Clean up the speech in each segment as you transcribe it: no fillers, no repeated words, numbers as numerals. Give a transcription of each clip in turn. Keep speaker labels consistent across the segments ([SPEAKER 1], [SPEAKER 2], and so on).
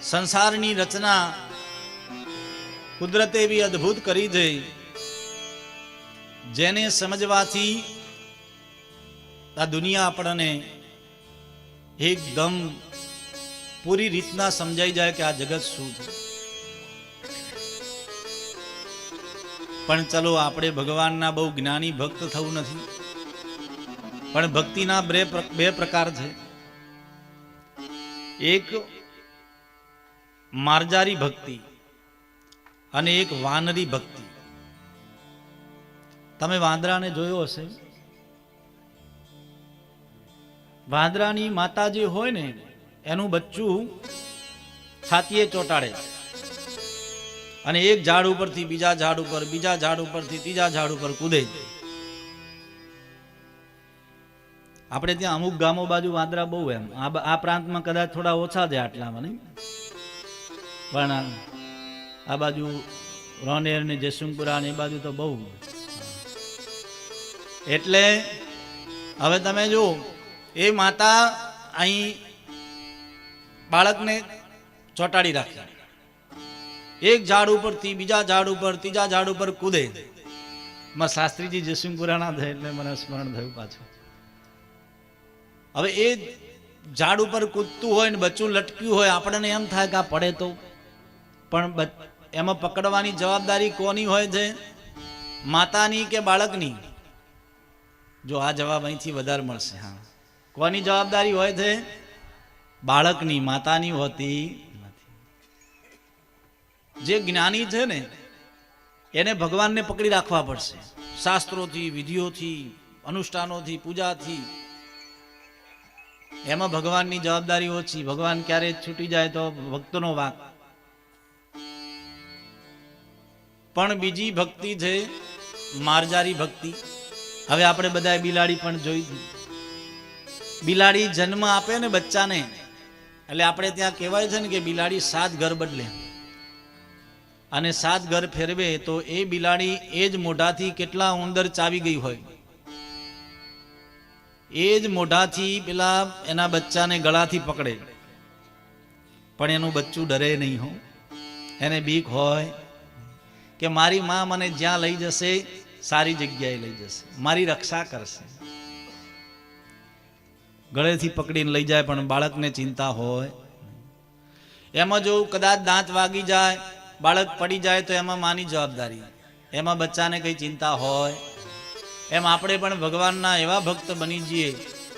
[SPEAKER 1] સંસારની રચના કુદરતે એવી અદ્ભુત કરી છે, જેને સમજવાથી આ દુનિયા આપણને એકદમ પૂરી રીતના સમજાઈ જાય કે આ જગત શું છે. પણ ચલો, આપણે ભગવાનના બહુ જ્ઞાની ભક્ત થવું નથી, પણ ભક્તિના બે પ્રકાર છે. એક માર્જારી ભક્તિ અને એક વાનરી ભક્તિ. તમે વાંદરાને જોયો હશે. વાંદરાની માતા જે હોય ને, એનું બચ્ચું છાતીએ ચોંટાડે અને એક ઝાડ ઉપરથી બીજા ઝાડ ઉપર, બીજા ઝાડ ઉપરથી ત્રીજા ઝાડ ઉપર કૂદે. આપણે ત્યાં અમુક ગામો બાજુ વાંદરા બહુ, એમ આ પ્રાંતમાં કદાચ થોડા ઓછા છે આટલામાં, નહીં? પણ આ બાજુ રોનેર ને જયસિંહપુરા ને એ બાજુ તો બહુ. એટલે હવે તમે જો, એ માતા અહીં બાળકને ચોંટાડી રાખે, એક ઝાડ ઉપરથી બીજા ઝાડ ઉપર ત્રીજા ઝાડ ઉપર કૂદે. મારા શાસ્ત્રીજી જયસિંહપુરાના છે એટલે મને સ્મરણ થયું પાછું. હવે એ ઝાડ ઉપર કૂદતું હોય ને બચ્ચું લટક્યું હોય, આપણને એમ થાય કે આ પડે તો, પણ એમાં પકડવાની જવાબદારી કોની હોય છે? માતાની કે બાળકની? જો આ જવાબ અહીંથી વધારે મળશે. હા, કોની જવાબદારી હોય છે? બાળકની, માતાની હોતી નથી. જે જ્ઞાની છે ને, એને ભગવાનને પકડી રાખવા પડશે, શાસ્ત્રોથી, વિધિઓથી, અનુષ્ઠાનોથી, પૂજાથી. એમાં ભગવાનની જવાબદારી ઓછી. ભગવાન ક્યારે છૂટી જાય તો ભક્તનો વાંક. પણ બીજી ભક્તિ છે માર્જારી ભક્તિ. હવે આપણે બધાએ બિલાડી પણ જોઈ હતી. બિલાડી જન્મ આપે ને બચ્ચાને, એટલે આપણે ત્યાં કહેવાય છે ને કે બિલાડી 7 ઘર બદલે અને 7 ઘર ફેરવે તો એ બિલાડી એ જ મોઢાથી કેટલા ઉંદર ચાવી ગઈ હોય, એ જ મોઢાથી પેલા એના બચ્ચાને ગળાથી પકડે. પણ એનું બચ્ચું ડરે નહીં હો. એને બીક હોય કે મારી માં મને જ્યાં લઈ જશે સારી જગ્યાએ લઈ જશે, મારી રક્ષા કરશે. ગળેથી પકડીને લઈ જાય, પણ બાળકને ચિંતા હોય. એમાં જો કદાચ દાંત વાગી જાય, બાળક પડી જાય તો એમાં માની જવાબદારી, એમાં બચ્ચાને કઈ ચિંતા હોય. એમ આપણે પણ ભગવાનના એવા ભક્ત બની જઈએ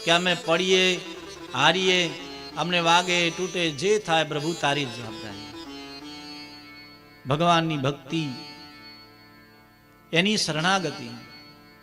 [SPEAKER 1] કે અમે પડીએ, હારીએ, અમને વાગે, તૂટે, જે થાય પ્રભુ તારી જ જવાબદારી. ભગવાનની ભક્તિ, એની શરણાગતિ,